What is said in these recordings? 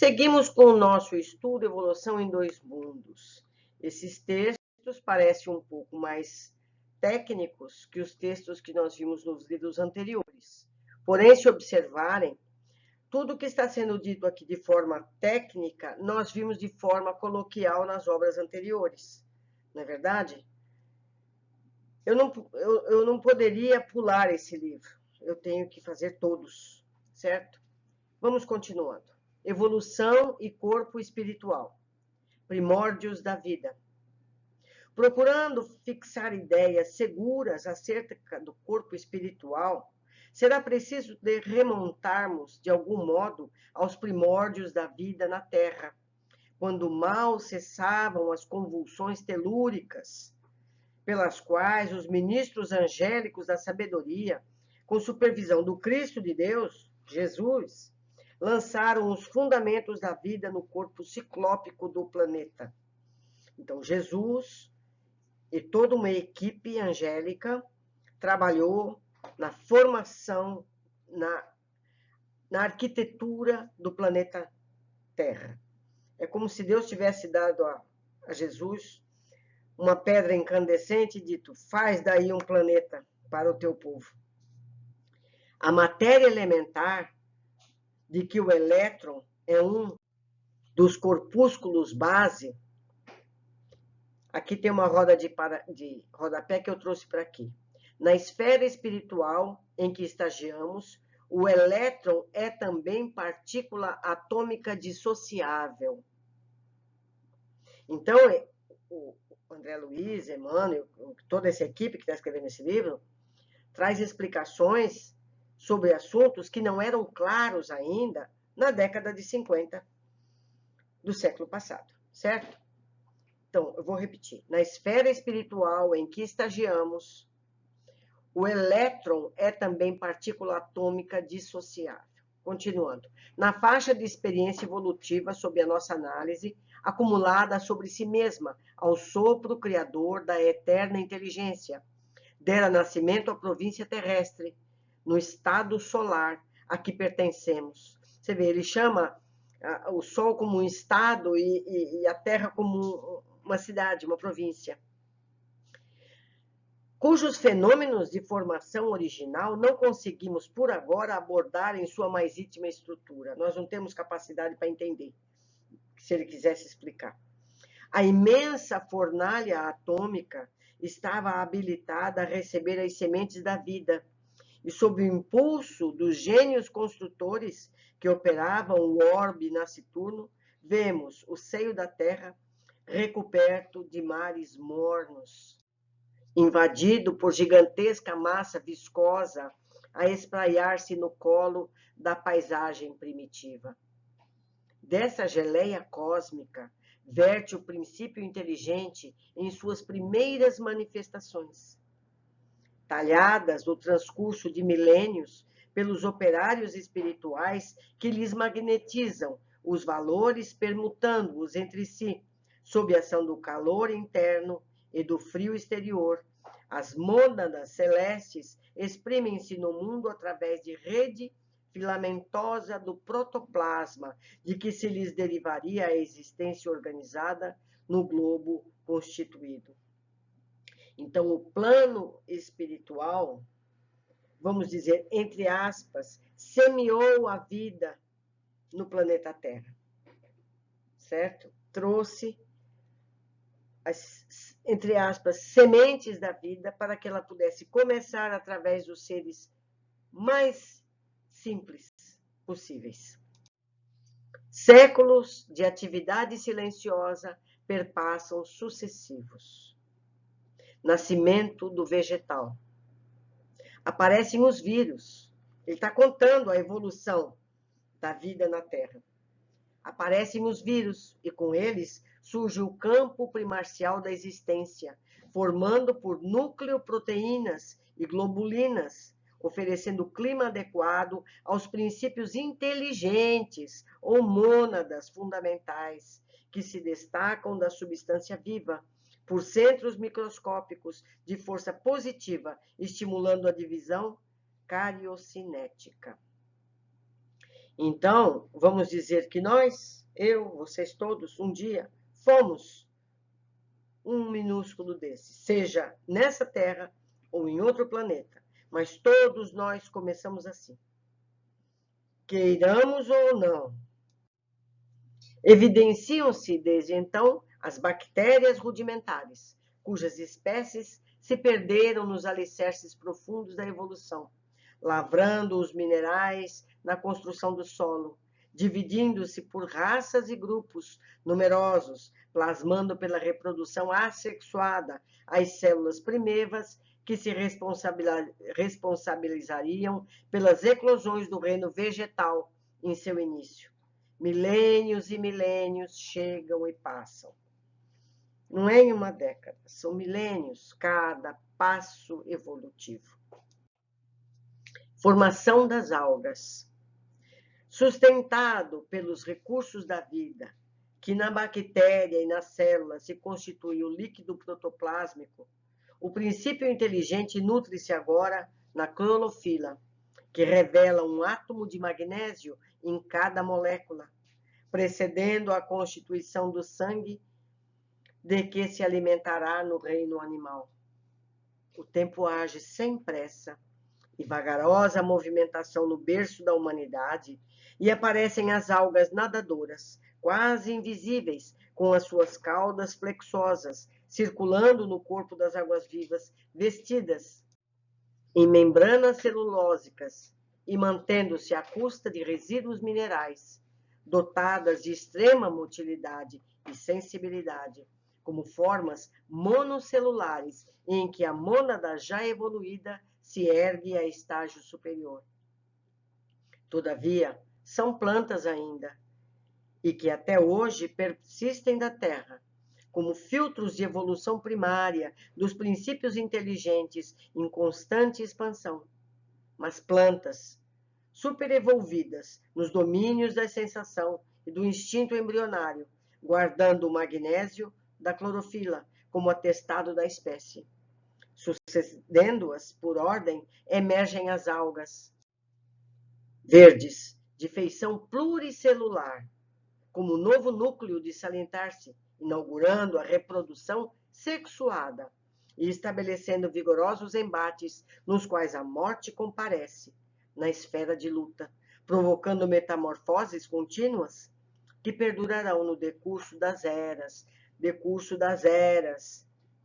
Seguimos com o nosso estudo Evolução em Dois Mundos. Esses textos parecem um pouco mais técnicos que os textos que nós vimos nos livros anteriores. Porém, se observarem, tudo que está sendo dito aqui de forma técnica, nós vimos de forma coloquial nas obras anteriores. Não é verdade? Eu não poderia pular esse livro. Eu tenho que fazer todos, certo? Vamos continuando. Evolução e corpo espiritual. Primórdios da vida. Procurando fixar ideias seguras acerca do corpo espiritual, será preciso remontarmos, de algum modo, aos primórdios da vida na Terra, quando mal cessavam as convulsões telúricas, pelas quais os ministros angélicos da sabedoria, com supervisão do Cristo de Deus, Jesus, lançaram os fundamentos da vida no corpo ciclópico do planeta. Então, Jesus e toda uma equipe angélica trabalhou na formação, na arquitetura do planeta Terra. É como se Deus tivesse dado a Jesus uma pedra incandescente e dito: faz daí um planeta para o teu povo. A matéria elementar, de que o elétron é um dos corpúsculos base. Aqui tem uma roda de rodapé que eu trouxe para aqui. Na esfera espiritual em que estagiamos, o elétron é também partícula atômica dissociável. Então, o André Luiz, Emmanuel, toda essa equipe que está escrevendo esse livro, traz explicações sobre assuntos que não eram claros ainda na década de 50 do século passado, certo? Então, eu vou repetir. Na esfera espiritual em que estagiamos, o elétron é também partícula atômica dissociável. Continuando. Na faixa de experiência evolutiva sob a nossa análise, acumulada sobre si mesma, ao sopro criador da eterna inteligência, dera nascimento à província terrestre, no estado solar a que pertencemos. Você vê, ele chama o Sol como um estado e a Terra como uma cidade, uma província, cujos fenômenos de formação original não conseguimos, por agora, abordar em sua mais íntima estrutura. Nós não temos capacidade para entender, se ele quisesse explicar. A imensa fornalha atômica estava habilitada a receber as sementes da vida, e sob o impulso dos gênios construtores que operavam o orbe nasciturno, vemos o seio da Terra recoberto de mares mornos, invadido por gigantesca massa viscosa a espraiar-se no colo da paisagem primitiva. Dessa geleia cósmica verte o princípio inteligente em suas primeiras manifestações, talhadas no transcurso de milênios pelos operários espirituais que lhes magnetizam os valores, permutando-os entre si, sob a ação do calor interno e do frio exterior. As mônadas celestes exprimem-se no mundo através de rede filamentosa do protoplasma, de que se lhes derivaria a existência organizada no globo constituído. Então, o plano espiritual, vamos dizer, entre aspas, semeou a vida no planeta Terra, certo? Trouxe as, entre aspas, sementes da vida para que ela pudesse começar através dos seres mais simples possíveis. Séculos de atividade silenciosa perpassam sucessivos. Nascimento do vegetal. Aparecem os vírus. Ele está contando a evolução da vida na Terra. Aparecem os vírus e com eles surge o campo primarcial da existência, formando por núcleo proteínas e globulinas, oferecendo clima adequado aos princípios inteligentes ou mônadas fundamentais que se destacam da substância viva por centros microscópicos de força positiva, estimulando a divisão cariocinética. Então, vamos dizer que nós, eu, vocês todos, um dia, fomos um minúsculo desse, seja nessa Terra ou em outro planeta. Mas todos nós começamos assim. Queiramos ou não. Evidenciam-se desde então as bactérias rudimentares, cujas espécies se perderam nos alicerces profundos da evolução, lavrando os minerais na construção do solo, dividindo-se por raças e grupos numerosos, plasmando pela reprodução assexuada as células primevas que se responsabilizariam pelas eclosões do reino vegetal em seu início. Milênios e milênios chegam e passam. Não é em uma década, são milênios cada passo evolutivo. Formação das algas. Sustentado pelos recursos da vida, que na bactéria e na célula se constitui o líquido protoplásmico, o princípio inteligente nutre-se agora na clorofila, que revela um átomo de magnésio em cada molécula, precedendo a constituição do sangue de que se alimentará no reino animal. O tempo age sem pressa e vagarosa movimentação no berço da humanidade, e aparecem as algas nadadoras, quase invisíveis, com as suas caudas flexosas, circulando no corpo das águas-vivas, vestidas em membranas celulósicas e mantendo-se à custa de resíduos minerais, dotadas de extrema motilidade e sensibilidade, como formas monocelulares em que a mônada já evoluída se ergue a estágio superior. Todavia, são plantas ainda, e que até hoje persistem da Terra, como filtros de evolução primária dos princípios inteligentes em constante expansão. Mas plantas, superevolvidas nos domínios da sensação e do instinto embrionário, guardando o magnésio da clorofila como atestado da espécie. Sucedendo-as por ordem, emergem as algas verdes, de feição pluricelular, como novo núcleo de salientar-se, inaugurando a reprodução sexuada e estabelecendo vigorosos embates nos quais a morte comparece na esfera de luta, provocando metamorfoses contínuas que perdurarão no decurso das eras,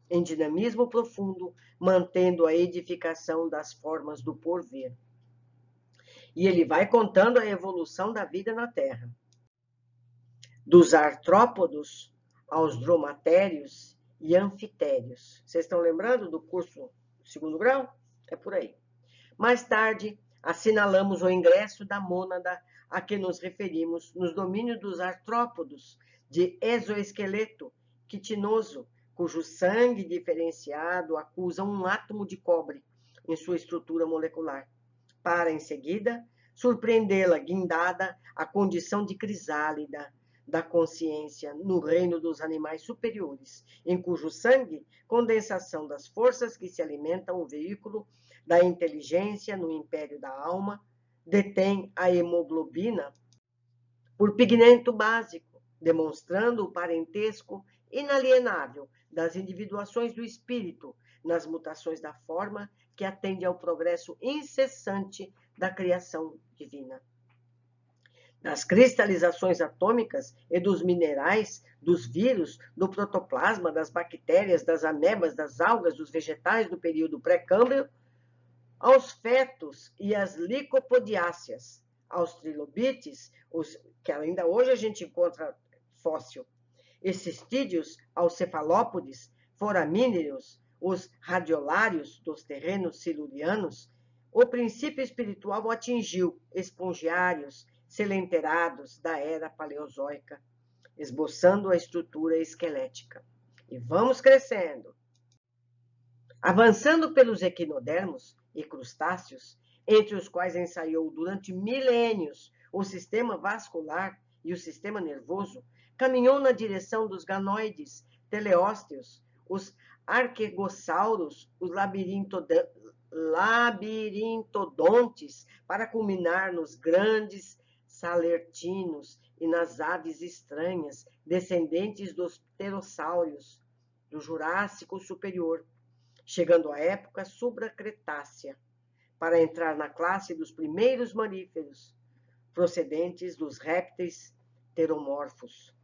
em dinamismo profundo, mantendo a edificação das formas do porvir. E ele vai contando a evolução da vida na Terra. Dos artrópodos aos dromatérios e anfitérios. Vocês estão lembrando do curso segundo grau? É por aí. Mais tarde, assinalamos o ingresso da mônada a que nos referimos nos domínios dos artrópodos de exoesqueleto quitinoso, cujo sangue diferenciado acusa um átomo de cobre em sua estrutura molecular, para, em seguida, surpreendê-la guindada à condição de crisálida da consciência no reino dos animais superiores, em cujo sangue, condensação das forças que se alimentam o veículo da inteligência no império da alma, detém a hemoglobina por pigmento básico, demonstrando o parentesco inalienável das individuações do espírito nas mutações da forma que atende ao progresso incessante da criação divina. Das cristalizações atômicas e dos minerais, dos vírus, do protoplasma, das bactérias, das amebas, das algas, dos vegetais do período pré-câmbrio, aos fetos e às licopodiáceas, aos trilobites, que ainda hoje a gente encontra fóssil, e cistídeos aos cefalópodes, foramíneos, os radiolários dos terrenos silurianos, o princípio espiritual atingiu espongiários, selenterados da era paleozoica, esboçando a estrutura esquelética. E vamos crescendo. Avançando pelos equinodermos e crustáceos, entre os quais ensaiou durante milênios o sistema vascular e o sistema nervoso, caminhou na direção dos ganoides, teleósteos, os arquegossauros, os labirintodontes, para culminar nos grandes salertinos e nas aves estranhas, descendentes dos pterossauros, do Jurássico Superior, chegando à época supracretácea, para entrar na classe dos primeiros mamíferos, procedentes dos répteis pteromorfos.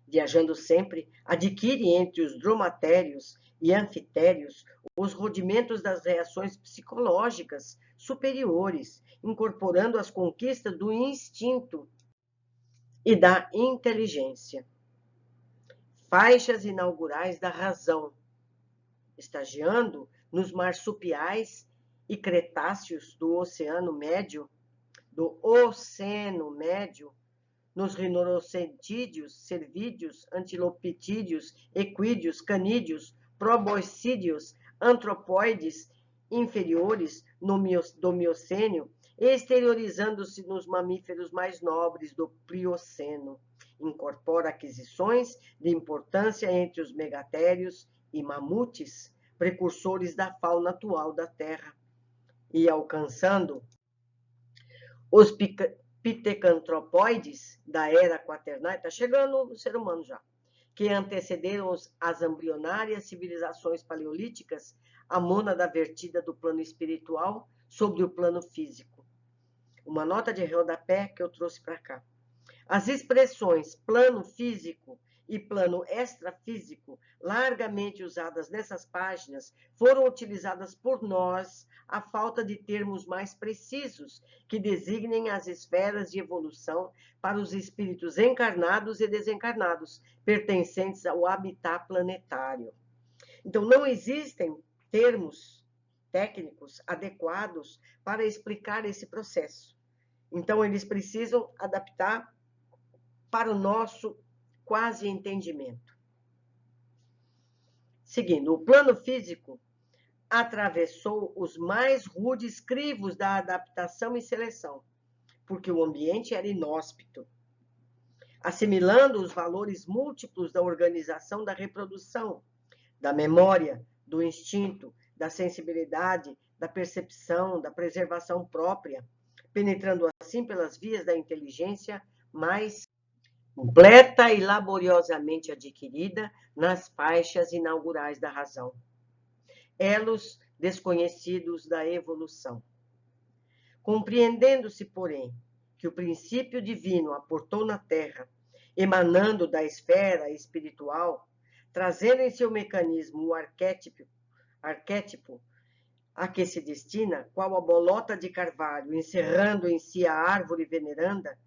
Viajando sempre, adquire entre os dromatérios e anfitérios os rudimentos das reações psicológicas superiores, incorporando as conquistas do instinto e da inteligência. Faixas inaugurais da razão, estagiando nos marsupiais e cretáceos do Oceano Médio, nos rinocerontídeos, cervídeos, antilopetídeos, equídeos, canídeos, proboscídeos, antropóides inferiores do Miocênio, exteriorizando-se nos mamíferos mais nobres do Plioceno. Incorpora aquisições de importância entre os megatérios e mamutes, precursores da fauna atual da Terra, e alcançando os pitecantropóides da era quaternária, está chegando o ser humano já, que antecederam as embrionárias civilizações paleolíticas, a mônada vertida do plano espiritual sobre o plano físico. Uma nota de rodapé que eu trouxe para cá. As expressões plano físico e plano extrafísico, largamente usadas nessas páginas, foram utilizadas por nós à falta de termos mais precisos que designem as esferas de evolução para os espíritos encarnados e desencarnados, pertencentes ao habitat planetário. Então, não existem termos técnicos adequados para explicar esse processo. Então, eles precisam adaptar para o nosso quase entendimento. Seguindo, o plano físico atravessou os mais rudes crivos da adaptação e seleção, porque o ambiente era inóspito, assimilando os valores múltiplos da organização da reprodução, da memória, do instinto, da sensibilidade, da percepção, da preservação própria, penetrando assim pelas vias da inteligência mais completa e laboriosamente adquirida nas faixas inaugurais da razão. Elos desconhecidos da evolução. Compreendendo-se, porém, que o princípio divino aportou na Terra, emanando da esfera espiritual, trazendo em seu mecanismo o arquétipo a que se destina, qual a bolota de carvalho, encerrando em si a árvore veneranda,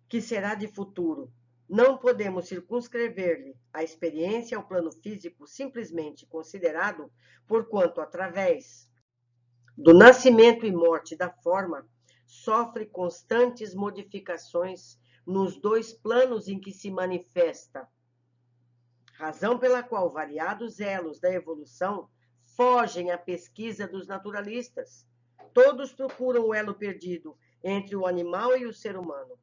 que será de futuro. Não podemos circunscrever-lhe a experiência ao plano físico simplesmente considerado, porquanto, através do nascimento e morte da forma, sofre constantes modificações nos dois planos em que se manifesta, razão pela qual variados elos da evolução fogem à pesquisa dos naturalistas. Todos procuram o elo perdido entre o animal e o ser humano,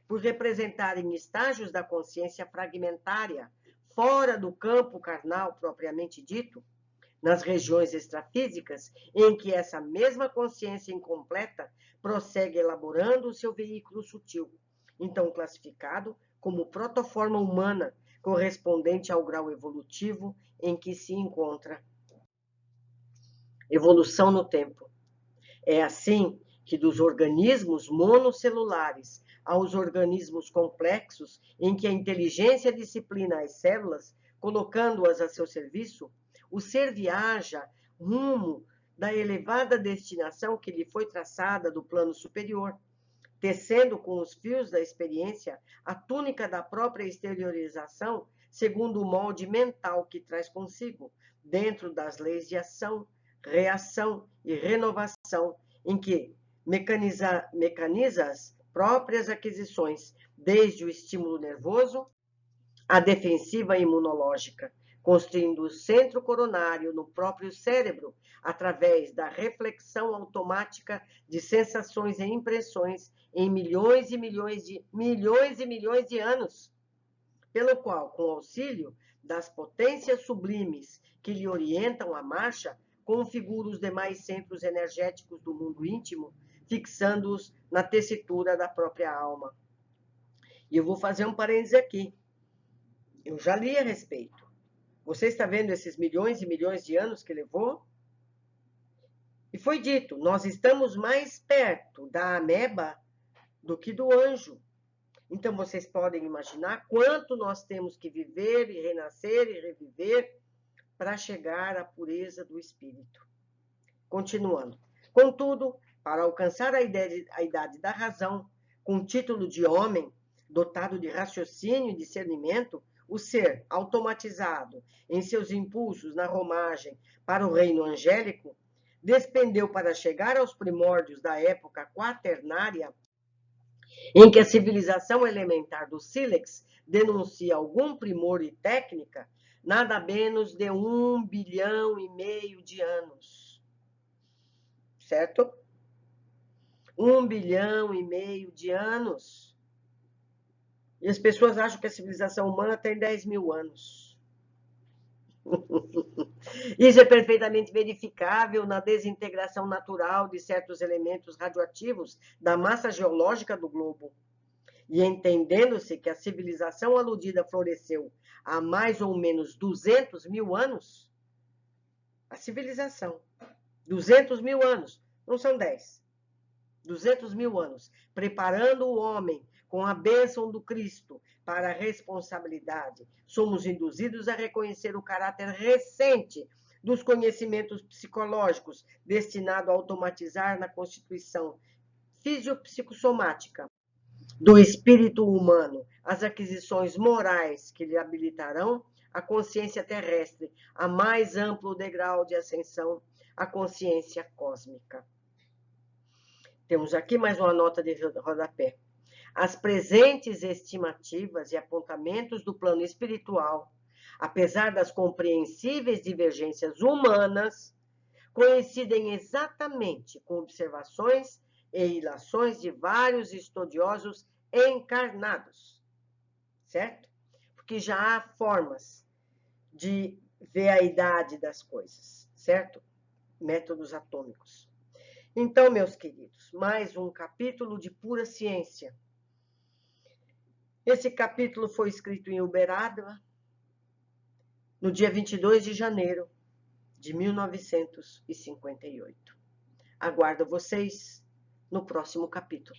por representarem estágios da consciência fragmentária, fora do campo carnal propriamente dito, nas regiões extrafísicas, em que essa mesma consciência incompleta prossegue elaborando o seu veículo sutil, então classificado como protoforma humana, correspondente ao grau evolutivo em que se encontra. Evolução no tempo. É assim que dos organismos monocelulares aos organismos complexos, em que a inteligência disciplina as células, colocando-as a seu serviço, o ser viaja rumo da elevada destinação que lhe foi traçada do plano superior, tecendo com os fios da experiência a túnica da própria exteriorização, segundo o molde mental que traz consigo, dentro das leis de ação, reação e renovação, em que mecaniza as próprias aquisições, desde o estímulo nervoso à defensiva imunológica, construindo o centro coronário no próprio cérebro, através da reflexão automática de sensações e impressões em milhões e milhões de anos, pelo qual, com auxílio das potências sublimes que lhe orientam a marcha, configura os demais centros energéticos do mundo íntimo, fixando-os na tessitura da própria alma. E eu vou fazer um parêntese aqui. Eu já li a respeito. Você está vendo esses milhões e milhões de anos que levou? E foi dito, nós estamos mais perto da ameba do que do anjo. Então, vocês podem imaginar quanto nós temos que viver e renascer e reviver para chegar à pureza do espírito. Continuando. Contudo, para alcançar a idade da razão, com o título de homem, dotado de raciocínio e discernimento, o ser automatizado em seus impulsos na romagem para o reino angélico, despendeu para chegar aos primórdios da época quaternária, em que a civilização elementar do sílex denuncia algum primor e técnica, nada menos de 1,5 bilhão de anos. Certo? 1,5 bilhão de anos. E as pessoas acham que a civilização humana tem 10 mil anos. Isso é perfeitamente verificável na desintegração natural de certos elementos radioativos da massa geológica do globo. E entendendo-se que a civilização aludida floresceu há mais ou menos 200 mil anos, a civilização, 200 mil anos, não são 10, 200 mil anos, preparando o homem com a bênção do Cristo para a responsabilidade, somos induzidos a reconhecer o caráter recente dos conhecimentos psicológicos destinado a automatizar na constituição fisiopsicossomática do espírito humano as aquisições morais que lhe habilitarão a consciência terrestre a mais amplo degrau de ascensão à consciência cósmica. Temos aqui mais uma nota de rodapé. As presentes estimativas e apontamentos do plano espiritual, apesar das compreensíveis divergências humanas, coincidem exatamente com observações e ilações de vários estudiosos encarnados, certo? Porque já há formas de ver a idade das coisas, certo? Métodos atômicos. Então, meus queridos, mais um capítulo de pura ciência. Esse capítulo foi escrito em Uberaba, no dia 22 de janeiro de 1958. Aguardo vocês no próximo capítulo.